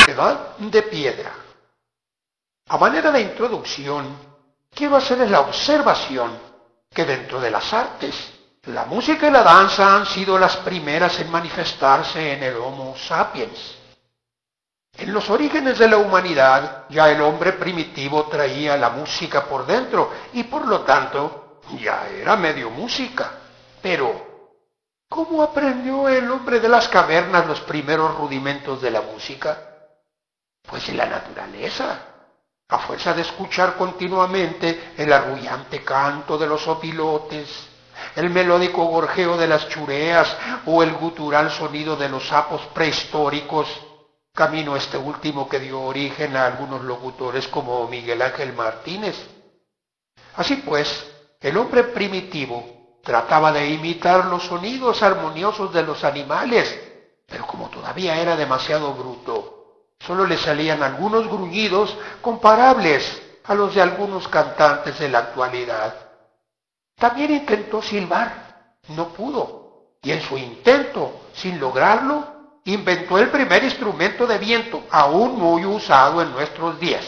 Edad de Piedra. A manera de introducción, quiero hacerles la observación que dentro de las artes, la música y la danza han sido las primeras en manifestarse en el Homo sapiens. En los orígenes de la humanidad, ya el hombre primitivo traía la música por dentro y por lo tanto ya era medio música. Pero, ¿cómo aprendió el hombre de las cavernas los primeros rudimentos de la música? Pues en la naturaleza, a fuerza de escuchar continuamente el arrullante canto de los opilotes, el melódico gorjeo de las chureas o el gutural sonido de los sapos prehistóricos, camino este último que dio origen a algunos locutores como Miguel Ángel Martínez. Así pues, el hombre primitivo trataba de imitar los sonidos armoniosos de los animales, pero como todavía era demasiado bruto, solo le salían algunos gruñidos comparables a los de algunos cantantes de la actualidad. También intentó silbar, no pudo, y en su intento, sin lograrlo, inventó el primer instrumento de viento, aún muy usado en nuestros días,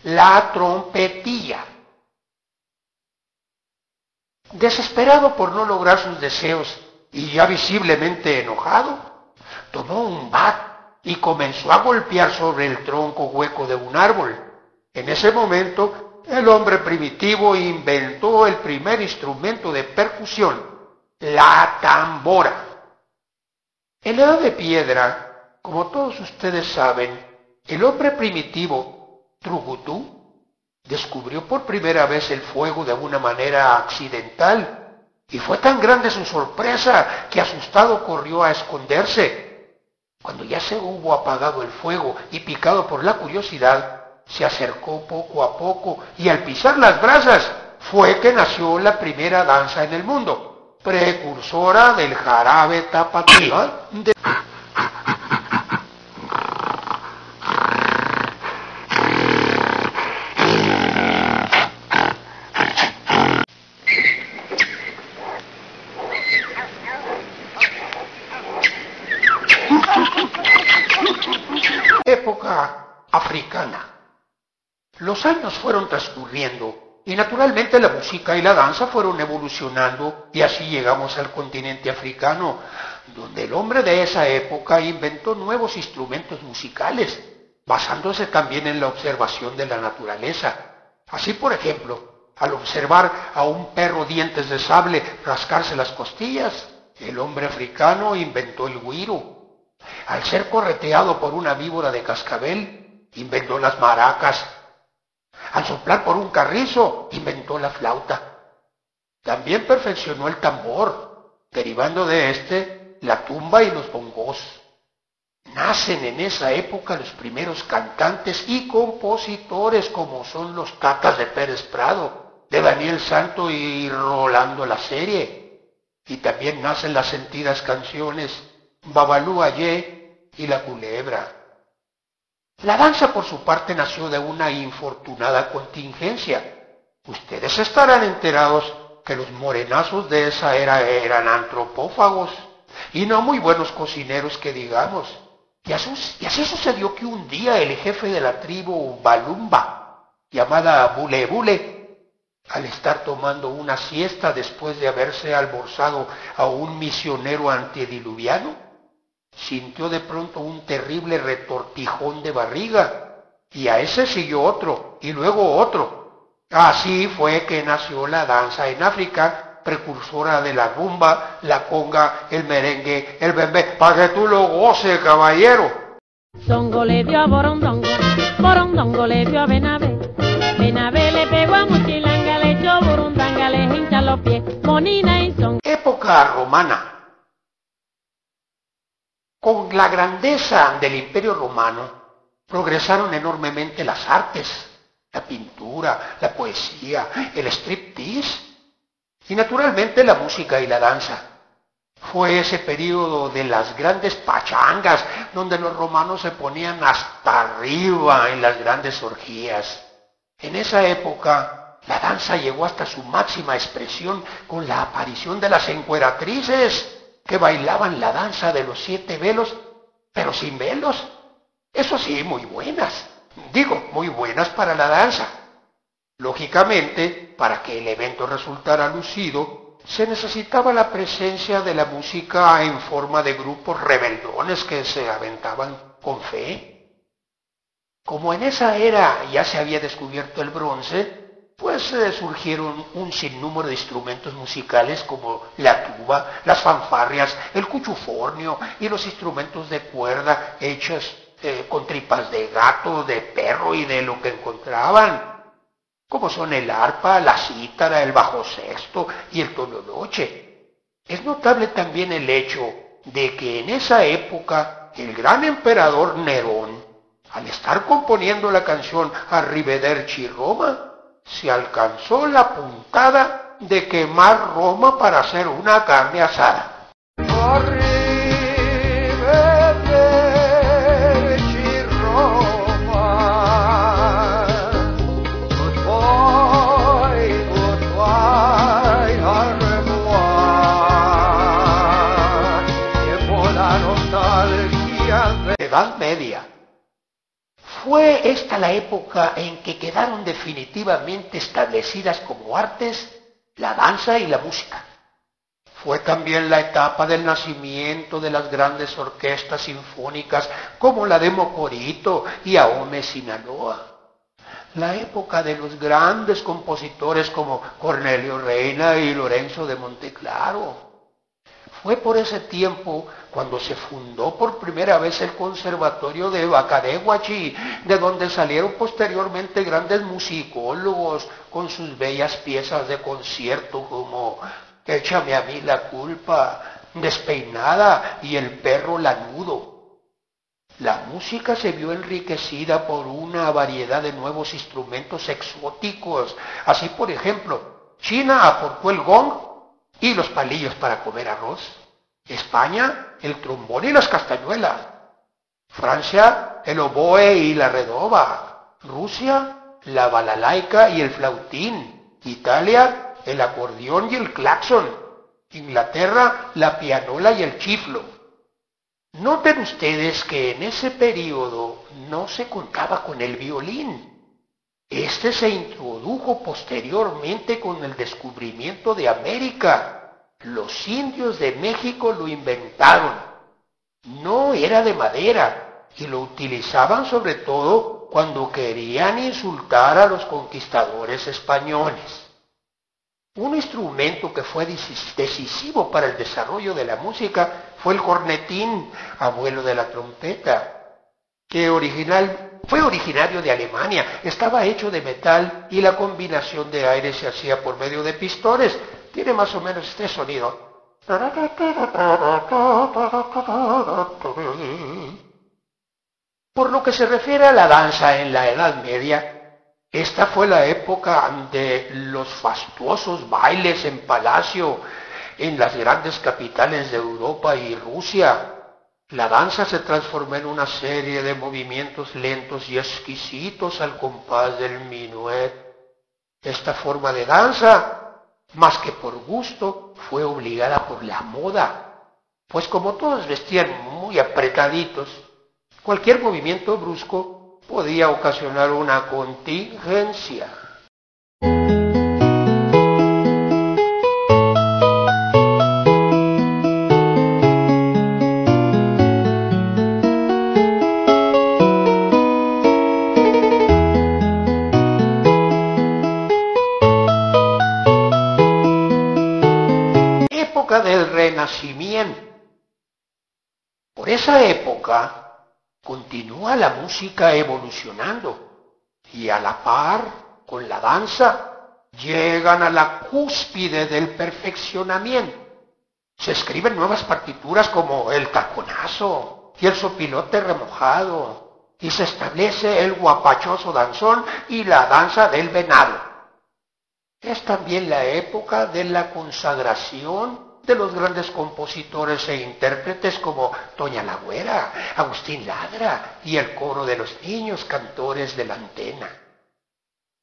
la trompetilla. Desesperado por no lograr sus deseos y ya visiblemente enojado, tomó un bat y comenzó a golpear sobre el tronco hueco de un árbol. En ese momento, el hombre primitivo inventó el primer instrumento de percusión, la tambora. En la Edad de Piedra, como todos ustedes saben, el hombre primitivo, Trucutú, descubrió por primera vez el fuego de una manera accidental, y fue tan grande su sorpresa que asustado corrió a esconderse. Cuando ya se hubo apagado el fuego y picado por la curiosidad, se acercó poco a poco y al pisar las brasas fue que nació la primera danza en el mundo, precursora del jarabe tapatío. Época africana. Los años fueron transcurriendo y naturalmente la música y la danza fueron evolucionando y así llegamos al continente africano, donde el hombre de esa época inventó nuevos instrumentos musicales, basándose también en la observación de la naturaleza. Así, por ejemplo, al observar a un perro dientes de sable rascarse las costillas, el hombre africano inventó el güiro. Al ser correteado por una víbora de cascabel, inventó las maracas. Al soplar por un carrizo, inventó la flauta. También perfeccionó el tambor, derivando de este la tumba y los bongos. Nacen en esa época los primeros cantantes y compositores como son los Tatas de Pérez Prado, de Daniel Santo y Rolando la Serie. Y también nacen las sentidas canciones Babalú Ayé y La Culebra. La danza, por su parte, nació de una infortunada contingencia. Ustedes estarán enterados que los morenazos de esa era eran antropófagos y no muy buenos cocineros que digamos. Y así sucedió que un día el jefe de la tribu Balumba, llamada Bule Bule, al estar tomando una siesta después de haberse almorzado a un misionero antediluviano, sintió de pronto un terrible retortijón de barriga, y a ese siguió otro, y luego otro. Así fue que nació la danza en África, precursora de la rumba, la conga, el merengue, el bembé, para que tú lo goces, caballero. Zongo le dio a Borondongo, Borondongo le dio a Benavé, Benavé le pegó a Muchilanga, le echó Burundanga, le hincha los pies, Monina y Zongo. Época romana. Con la grandeza del Imperio Romano, progresaron enormemente las artes, la pintura, la poesía, el striptease y naturalmente la música y la danza. Fue ese período de las grandes pachangas donde los romanos se ponían hasta arriba en las grandes orgías. En esa época, la danza llegó hasta su máxima expresión con la aparición de las encueratrices, que bailaban la danza de los 7 velos, pero sin velos. Eso sí, muy buenas. Digo, muy buenas para la danza. Lógicamente, para que el evento resultara lucido, se necesitaba la presencia de la música en forma de grupos rebeldones que se aventaban con fe. Como en esa era ya se había descubierto el bronce, pues surgieron un sinnúmero de instrumentos musicales como la tuba, las fanfarrias, el cuchufornio y los instrumentos de cuerda hechos con tripas de gato, de perro y de lo que encontraban, como son el arpa, la cítara, el bajo sexto y el tololoche. Es notable también el hecho de que en esa época el gran emperador Nerón, al estar componiendo la canción Arrivederci Roma, se alcanzó la puntada de quemar Roma para hacer una carne asada. Arrivederci Roma, goodbye, goodbye, au revoir. Llevo la nostalgia de Edad Media. Fue esta la época en que quedaron definitivamente establecidas como artes la danza y la música. Fue también la etapa del nacimiento de las grandes orquestas sinfónicas como la de Mocorito y Ahome Sinaloa. La época de los grandes compositores como Cornelio Reina y Lorenzo de Monteclaro. Fue por ese tiempo cuando se fundó por primera vez el Conservatorio de Bacarehuachi, de donde salieron posteriormente grandes musicólogos con sus bellas piezas de concierto como Échame a mí la culpa, Despeinada y El perro lanudo. La música se vio enriquecida por una variedad de nuevos instrumentos exóticos. Así, por ejemplo, China aportó el gong y los palillos para comer arroz. España, el trombón y las castañuelas. Francia, el oboe y la redoba. Rusia, la balalaica y el flautín. Italia, el acordeón y el claxon. Inglaterra, la pianola y el chiflo. Noten ustedes que en ese periodo no se contaba con el violín. Este se introdujo posteriormente con el descubrimiento de América. Los indios de México lo inventaron. No era de madera y lo utilizaban sobre todo cuando querían insultar a los conquistadores españoles. Un instrumento que fue decisivo para el desarrollo de la música fue el cornetín, abuelo de la trompeta, que fue originario de Alemania. Estaba hecho de metal y la combinación de aire se hacía por medio de pistones. Tiene más o menos este sonido. Por lo que se refiere a la danza en la Edad Media, esta fue la época de los fastuosos bailes en palacio en las grandes capitales de Europa y Rusia. La danza se transformó en una serie de movimientos lentos y exquisitos al compás del minuet. Esta forma de danza, más que por gusto, fue obligada por la moda, pues como todos vestían muy apretaditos, cualquier movimiento brusco podía ocasionar una contingencia. Época del Renacimiento. Por esa época continúa la música evolucionando y a la par con la danza llegan a la cúspide del perfeccionamiento. Se escriben nuevas partituras como el taconazo y el sopilote remojado y se establece el guapachoso danzón y la danza del venado. Es también la época de la consagración de los grandes compositores e intérpretes como Toña la Güera, Agustín Ladra y el coro de los niños cantores de la Antena.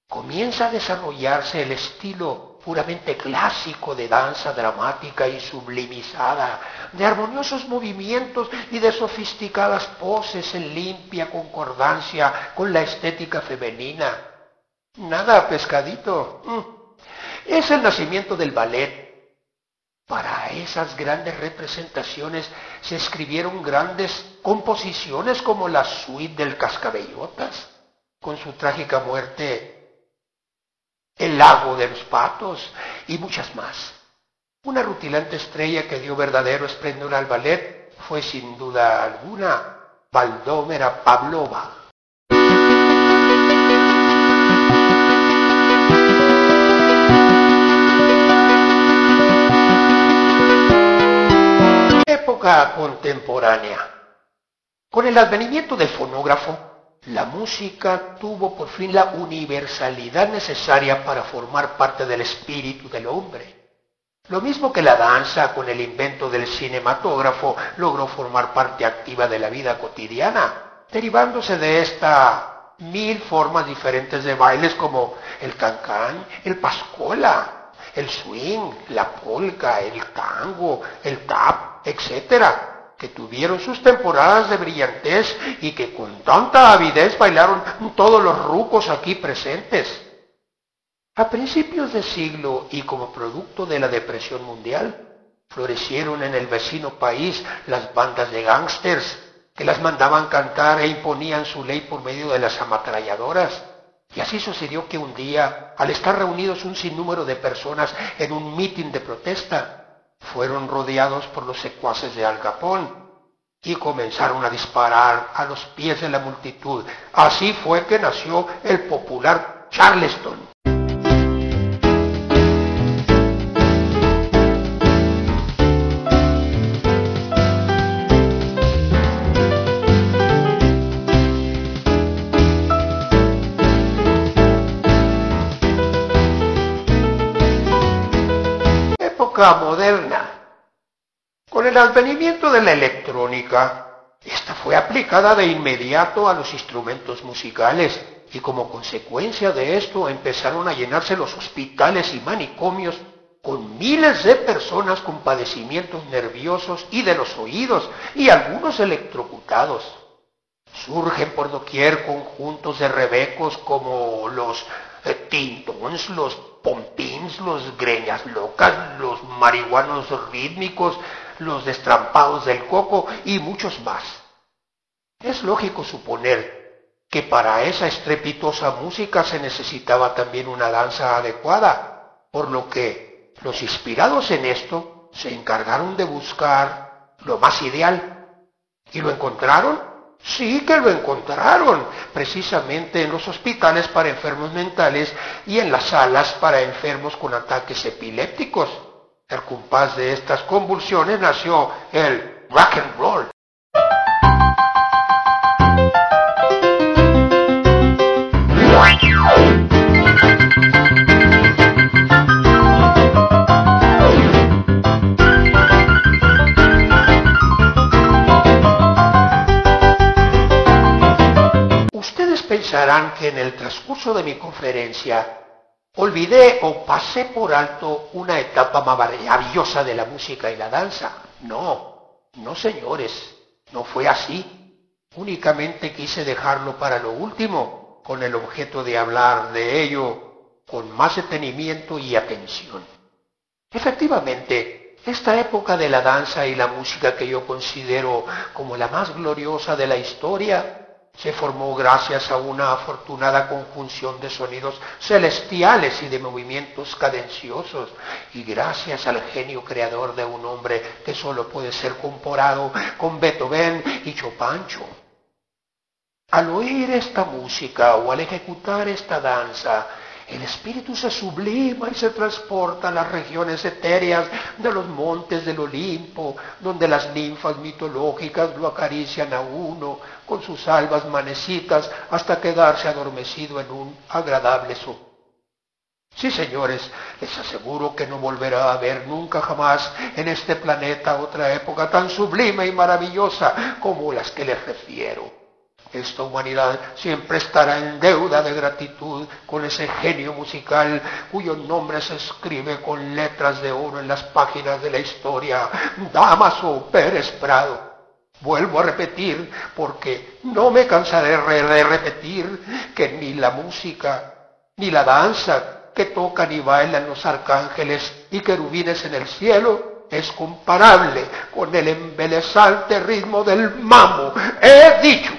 Comienza a desarrollarse el estilo puramente clásico de danza dramática y sublimizada, de armoniosos movimientos y de sofisticadas poses en limpia concordancia con la estética femenina. Nada, pescadito. Es el nacimiento del ballet. Para esas grandes representaciones se escribieron grandes composiciones como la suite del Cascabellotas, con su trágica muerte, El lago de los patos y muchas más. Una rutilante estrella que dio verdadero esplendor al ballet fue sin duda alguna Valdómera Pavlova. Época contemporánea. Con el advenimiento del fonógrafo, la música tuvo por fin la universalidad necesaria para formar parte del espíritu del hombre. Lo mismo que la danza, con el invento del cinematógrafo, logró formar parte activa de la vida cotidiana, derivándose de esta 1000 formas diferentes de bailes como el cancán, el pascola, el swing, la polka, el tango, el tap, etcétera, que tuvieron sus temporadas de brillantez y que con tanta avidez bailaron todos los rucos aquí presentes. A principios de siglo y como producto de la depresión mundial, florecieron en el vecino país las bandas de gángsters que las mandaban cantar e imponían su ley por medio de las ametralladoras. Y así sucedió que un día, al estar reunidos un sinnúmero de personas en un mitin de protesta, fueron rodeados por los secuaces de Al Capone y comenzaron a disparar a los pies de la multitud. Así fue que nació el popular Charleston. Moderna. Con el advenimiento de la electrónica, esta fue aplicada de inmediato a los instrumentos musicales y como consecuencia de esto empezaron a llenarse los hospitales y manicomios con miles de personas con padecimientos nerviosos y de los oídos y algunos electrocutados. Surgen por doquier conjuntos de rebecos como los tintons, los pompins, los greñas locas, los marihuanos rítmicos, los destrampados del coco y muchos más. Es lógico suponer que para esa estrepitosa música se necesitaba también una danza adecuada, por lo que los inspirados en esto se encargaron de buscar lo más ideal. ¿Y lo encontraron? Sí que lo encontraron, precisamente en los hospitales para enfermos mentales y en las salas para enfermos con ataques epilépticos. Al compás de estas convulsiones nació el rock and roll. Pensarán que en el transcurso de mi conferencia olvidé o pasé por alto una etapa maravillosa de la música y la danza. No, señores, no fue así. Únicamente quise dejarlo para lo último, con el objeto de hablar de ello con más detenimiento y atención. Efectivamente, esta época de la danza y la música que yo considero como la más gloriosa de la historia, se formó gracias a una afortunada conjunción de sonidos celestiales y de movimientos cadenciosos, y gracias al genio creador de un hombre que solo puede ser comparado con Beethoven y Chopin. Al oír esta música o al ejecutar esta danza, el espíritu se sublima y se transporta a las regiones etéreas de los montes del Olimpo, donde las ninfas mitológicas lo acarician a uno con sus albas manecitas hasta quedarse adormecido en un agradable sueño. Sí, señores, les aseguro que no volverá a haber nunca jamás en este planeta otra época tan sublime y maravillosa como las que les refiero. Esta humanidad siempre estará en deuda de gratitud con ese genio musical cuyo nombre se escribe con letras de oro en las páginas de la historia, Dámaso Pérez Prado. Vuelvo a repetir, porque no me cansaré de repetir, que ni la música, ni la danza que tocan y bailan los arcángeles y querubines en el cielo es comparable con el embelesante ritmo del mambo. He dicho.